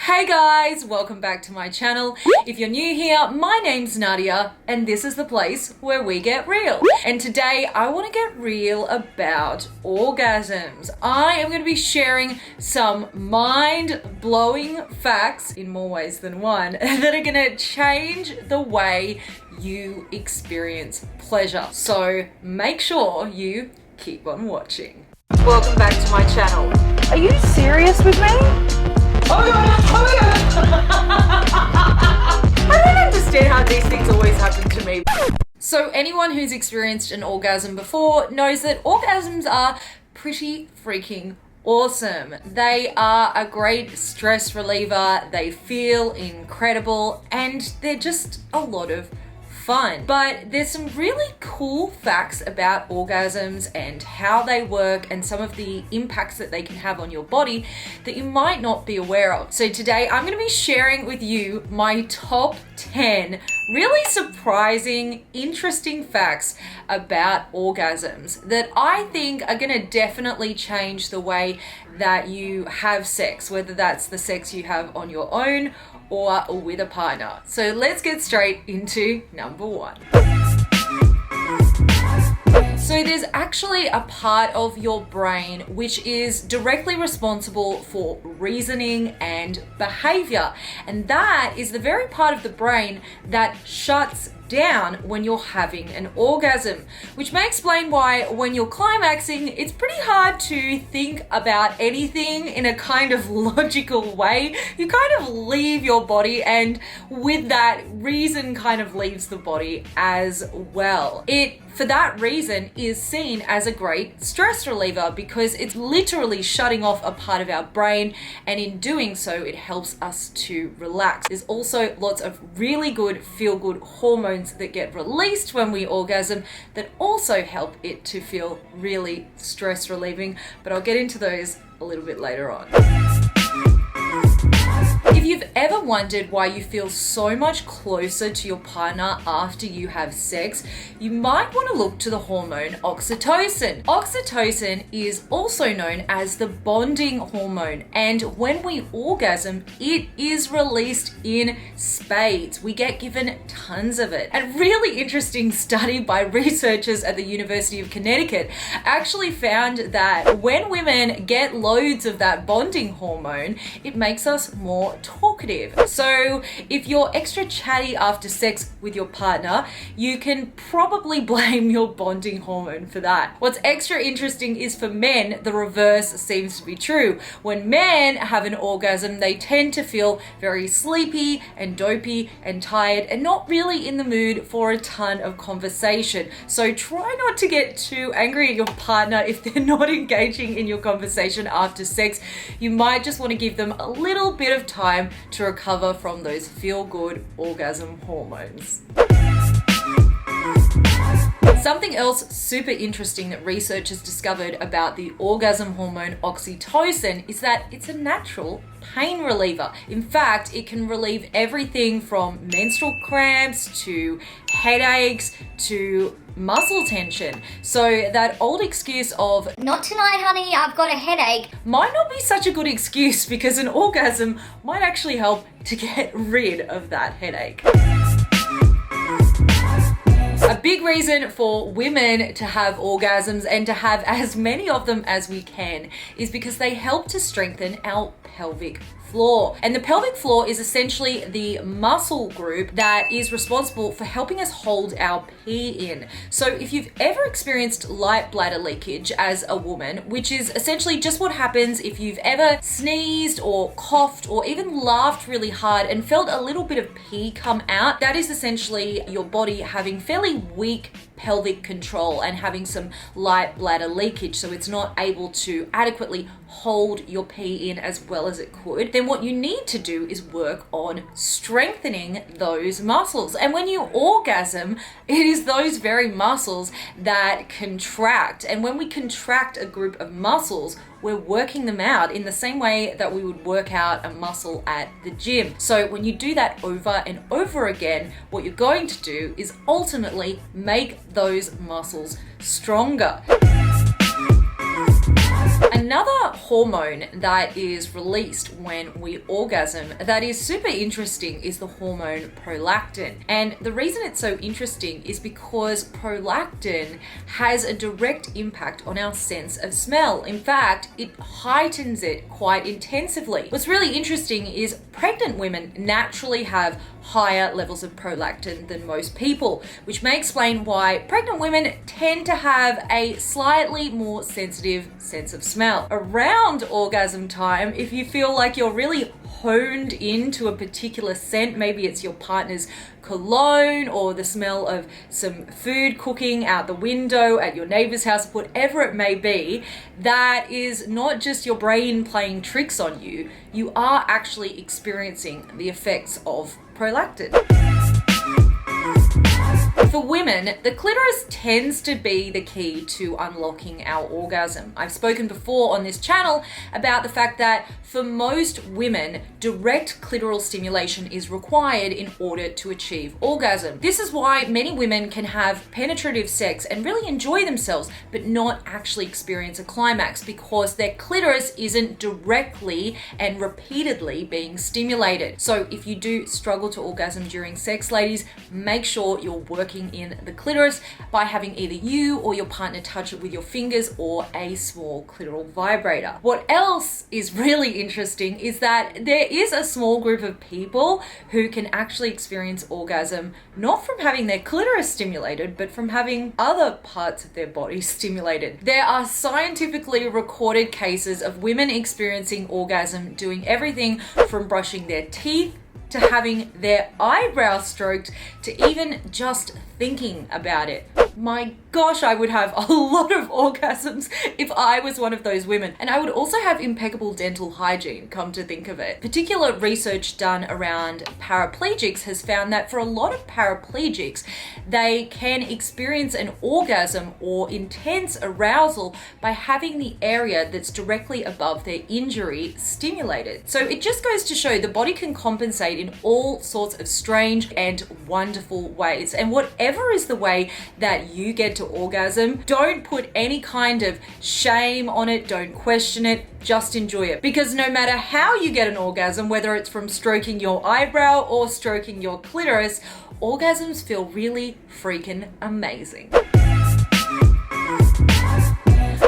Hey guys, welcome back to my channel. If you're new here, my name's Nadia and this is the place where we get real. And today I want to get real about orgasms. I am going to be sharing some mind-blowing facts in more ways than one that are going to change the way you experience pleasure. So make sure you keep on watching. Welcome back to my channel. Are you serious with me? Oh my god! Oh my god! I don't understand how these things always happen to me. So anyone who's experienced an orgasm before knows that orgasms are pretty freaking awesome. They are a great stress reliever, they feel incredible, and they're just a lot of fun. But there's some really cool facts about orgasms and how they work and some of the impacts that they can have on your body that you might not be aware of. So today I'm going to be sharing with you my top 10 really surprising, interesting facts about orgasms that I think are going to definitely change the way that you have sex, whether that's the sex you have on your own or with a partner. So let's get straight into number one. So there's actually a part of your brain which is directly responsible for reasoning and behavior. And that is the very part of the brain that shuts down when you're having an orgasm, which may explain why when you're climaxing, it's pretty hard to think about anything in a kind of logical way. You kind of leave your body, and with that, reason kind of leaves the body as well. It, for that reason, is seen as a great stress reliever because it's literally shutting off a part of our brain, and in doing so, it helps us to relax. There's also lots of really good feel-good hormones that get released when we orgasm that also help it to feel really stress relieving, but I'll get into those a little bit later on. If you've ever wondered why you feel so much closer to your partner after you have sex, you might want to look to the hormone oxytocin. Oxytocin is also known as the bonding hormone, and when we orgasm, it is released in spades. We get given tons of it. A really interesting study by researchers at the University of Connecticut actually found that when women get loads of that bonding hormone, it makes us more talkative. So if you're extra chatty after sex with your partner, you can probably blame your bonding hormone for that. What's extra interesting is for men, the reverse seems to be true. When men have an orgasm, they tend to feel very sleepy and dopey and tired and not really in the mood for a ton of conversation. So try not to get too angry at your partner if they're not engaging in your conversation after sex. You might just want to give them a little bit of time to recover from those feel-good orgasm hormones. Something else super interesting that researchers discovered about the orgasm hormone oxytocin is that it's a natural pain reliever. In fact, it can relieve everything from menstrual cramps to headaches to muscle tension. So that old excuse of "Not tonight, honey, I've got a headache," might not be such a good excuse because an orgasm might actually help to get rid of that headache. A big reason for women to have orgasms and to have as many of them as we can is because they help to strengthen our pelvic floor. And the pelvic floor is essentially the muscle group that is responsible for helping us hold our pee in. So if you've ever experienced light bladder leakage as a woman, which is essentially just what happens if you've ever sneezed or coughed or even laughed really hard and felt a little bit of pee come out, that is essentially your body having fairly weak pelvic control and having some light bladder leakage, so it's not able to adequately hold your pee in as well as it could. Then what you need to do is work on strengthening those muscles. And when you orgasm, it is those very muscles that contract. And when we contract a group of muscles, we're working them out in the same way that we would work out a muscle at the gym. So when you do that over and over again, what you're going to do is ultimately make those muscles stronger. Another hormone that is released when we orgasm that is super interesting is the hormone prolactin. And the reason it's so interesting is because prolactin has a direct impact on our sense of smell. In fact, it heightens it quite intensively. What's really interesting is pregnant women naturally have higher levels of prolactin than most people, which may explain why pregnant women tend to have a slightly more sensitive sense of smell. Around orgasm time, if you feel like you're really honed into a particular scent, maybe it's your partner's cologne or the smell of some food cooking out the window at your neighbor's house, whatever it may be, that is not just your brain playing tricks on you. You are actually experiencing the effects of prolactin. For women, the clitoris tends to be the key to unlocking our orgasm. I've spoken before on this channel about the fact that for most women, direct clitoral stimulation is required in order to achieve orgasm. This is why many women can have penetrative sex and really enjoy themselves, but not actually experience a climax because their clitoris isn't directly and repeatedly being stimulated. So if you do struggle to orgasm during sex, ladies, make sure you're working in the clitoris by having either you or your partner touch it with your fingers or a small clitoral vibrator. What else is really interesting is that there is a small group of people who can actually experience orgasm not from having their clitoris stimulated, but from having other parts of their body stimulated. There are scientifically recorded cases of women experiencing orgasm doing everything from brushing their teeth to having their eyebrows stroked to even just thinking about it. My gosh, I would have a lot of orgasms if I was one of those women. And I would also have impeccable dental hygiene, come to think of it. Particular research done around paraplegics has found that for a lot of paraplegics, they can experience an orgasm or intense arousal by having the area that's directly above their injury stimulated. So it just goes to show the body can compensate in all sorts of strange and wonderful ways. And whatever is the way that you get to orgasm, don't put any kind of shame on it, don't question it, just enjoy it. Because no matter how you get an orgasm, whether it's from stroking your eyebrow or stroking your clitoris, orgasms feel really freaking amazing.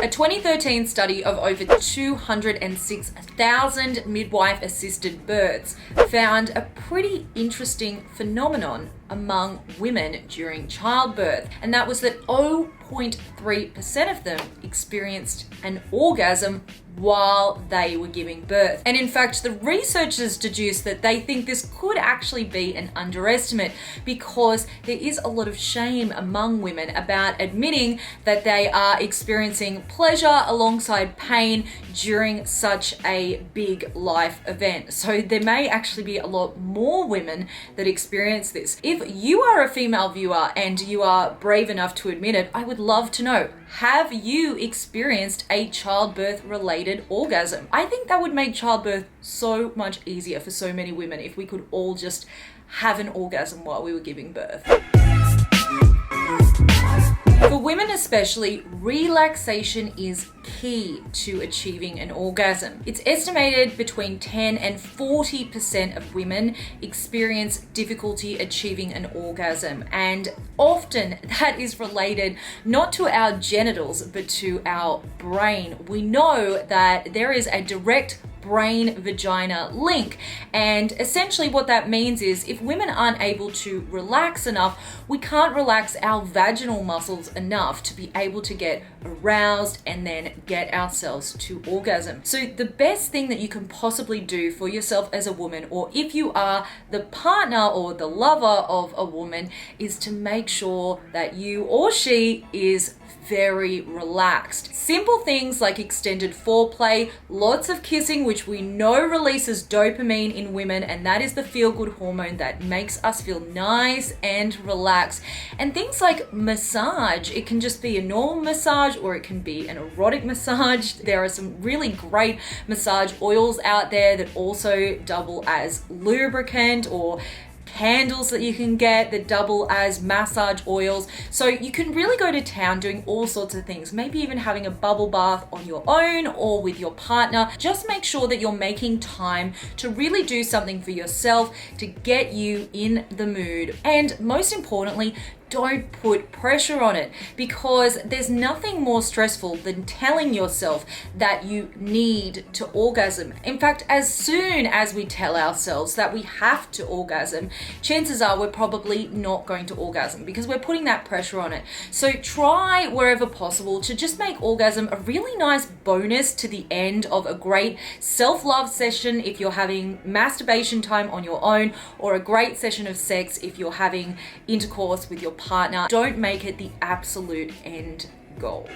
A 2013 study of over 206,000 midwife-assisted births found a pretty interesting phenomenon among women during childbirth, and that was that 0.3% of them experienced an orgasm while they were giving birth. And in fact, the researchers deduced that they think this could actually be an underestimate because there is a lot of shame among women about admitting that they are experiencing pleasure alongside pain during such a big life event. So there may actually be a lot more women that experience this. If you are a female viewer and you are brave enough to admit it, I would love to know, have you experienced a childbirth related orgasm? I think that would make childbirth so much easier for so many women if we could all just have an orgasm while we were giving birth. For women especially, relaxation is key to achieving an orgasm. It's estimated between 10 and 40% of women experience difficulty achieving an orgasm, and often that is related not to our genitals but to our brain. We know that there is a direct brain-vagina link, and essentially what that means is if women aren't able to relax enough, we can't relax our vaginal muscles enough to be able to get aroused and then get ourselves to orgasm. So the best thing that you can possibly do for yourself as a woman, or if you are the partner or the lover of a woman, is to make sure that you or she is very relaxed. Simple things like extended foreplay, lots of kissing, which we know releases dopamine in women, and that is the feel-good hormone that makes us feel nice and relaxed. And things like massage. It can just be a normal massage or it can be an erotic massage. There are some really great massage oils out there that also double as lubricant or candles that you can get that double as massage oils. So you can really go to town doing all sorts of things, maybe even having a bubble bath on your own or with your partner. Just make sure that you're making time to really do something for yourself to get you in the mood. And most importantly, don't put pressure on it, because there's nothing more stressful than telling yourself that you need to orgasm. In fact, as soon as we tell ourselves that we have to orgasm, chances are we're probably not going to orgasm because we're putting that pressure on it. So try wherever possible to just make orgasm a really nice bonus to the end of a great self-love session if you're having masturbation time on your own, or a great session of sex if you're having intercourse with your partner. Don't make it the absolute end goal.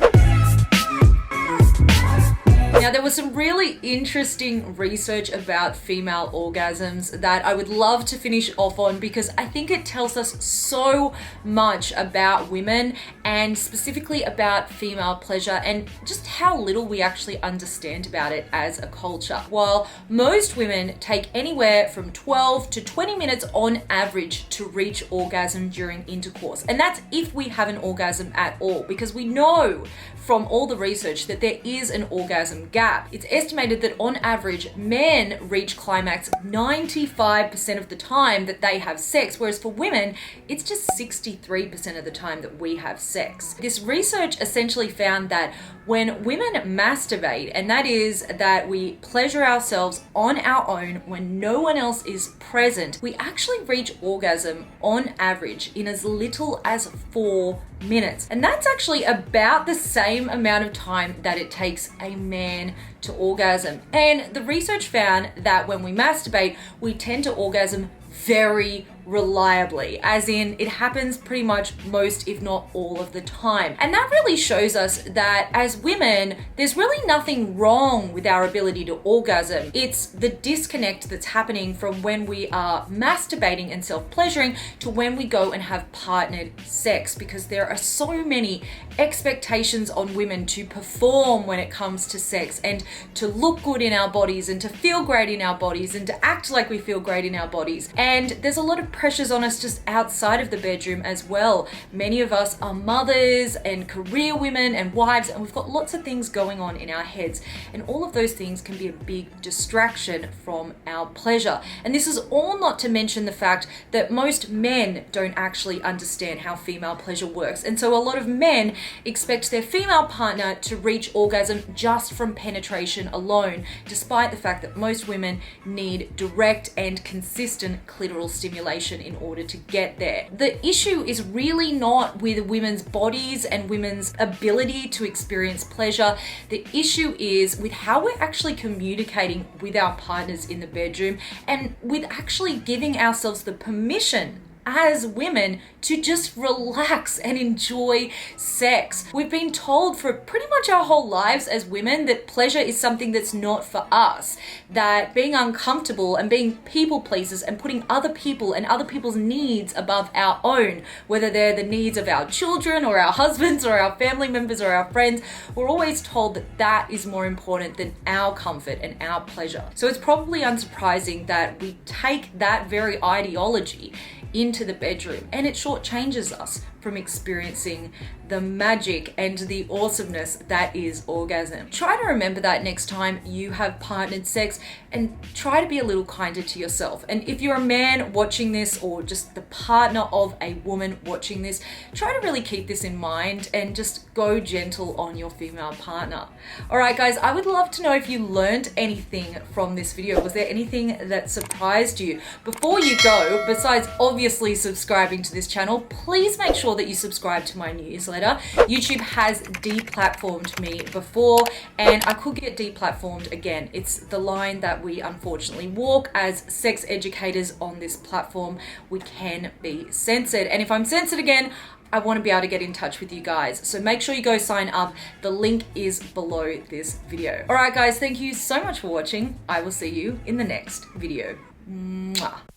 Now, there was some really interesting research about female orgasms that I would love to finish off on, because I think it tells us so much about women and specifically about female pleasure and just how little we actually understand about it as a culture. While most women take anywhere from 12 to 20 minutes on average to reach orgasm during intercourse, and that's if we have an orgasm at all, because we know from all the research that there is an orgasm gap. It's estimated that on average, men reach climax 95% of the time that they have sex, whereas for women, it's just 63% of the time that we have sex. This research essentially found that when women masturbate, and that is that we pleasure ourselves on our own when no one else is present, we actually reach orgasm on average in as little as 4 minutes. And that's actually about the same amount of time that it takes a man to orgasm. And the research found that when we masturbate, we tend to orgasm very reliably, as in it happens pretty much most, if not all of the time. And that really shows us that as women, there's really nothing wrong with our ability to orgasm. It's the disconnect that's happening from when we are masturbating and self-pleasuring to when we go and have partnered sex, because there are so many expectations on women to perform when it comes to sex and to look good in our bodies and to feel great in our bodies and to act like we feel great in our bodies. And there's a lot of pressures on us just outside of the bedroom as well. Many of us are mothers and career women and wives, and we've got lots of things going on in our heads, and all of those things can be a big distraction from our pleasure. And this is all not to mention the fact that most men don't actually understand how female pleasure works, and so a lot of men expect their female partner to reach orgasm just from penetration alone, despite the fact that most women need direct and consistent clitoral stimulation in order to get there. The issue is really not with women's bodies and women's ability to experience pleasure. The issue is with how we're actually communicating with our partners in the bedroom, and with actually giving ourselves the permission as women to just relax and enjoy sex. We've been told for pretty much our whole lives as women that pleasure is something that's not for us, that being uncomfortable and being people pleasers and putting other people and other people's needs above our own, whether they're the needs of our children or our husbands or our family members or our friends, we're always told that that is more important than our comfort and our pleasure. So it's probably unsurprising that we take that very ideology into the bedroom, and it shortchanges us from experiencing the magic and the awesomeness that is orgasm. Try to remember that next time you have partnered sex, and try to be a little kinder to yourself. And if you're a man watching this, or just the partner of a woman watching this, try to really keep this in mind and just go gentle on your female partner. All right, guys, I would love to know if you learned anything from this video. Was there anything that surprised you? Before you go, besides obviously subscribing to this channel, please make sure that you subscribe to my newsletter. YouTube has deplatformed me before, and I could get deplatformed again. It's the line that we unfortunately walk as sex educators on this platform. We can be censored, and if I'm censored again, I want to be able to get in touch with you guys. So make sure you go sign up. The link is below this video. All right, guys, thank you so much for watching. I will see you in the next video. Mwah.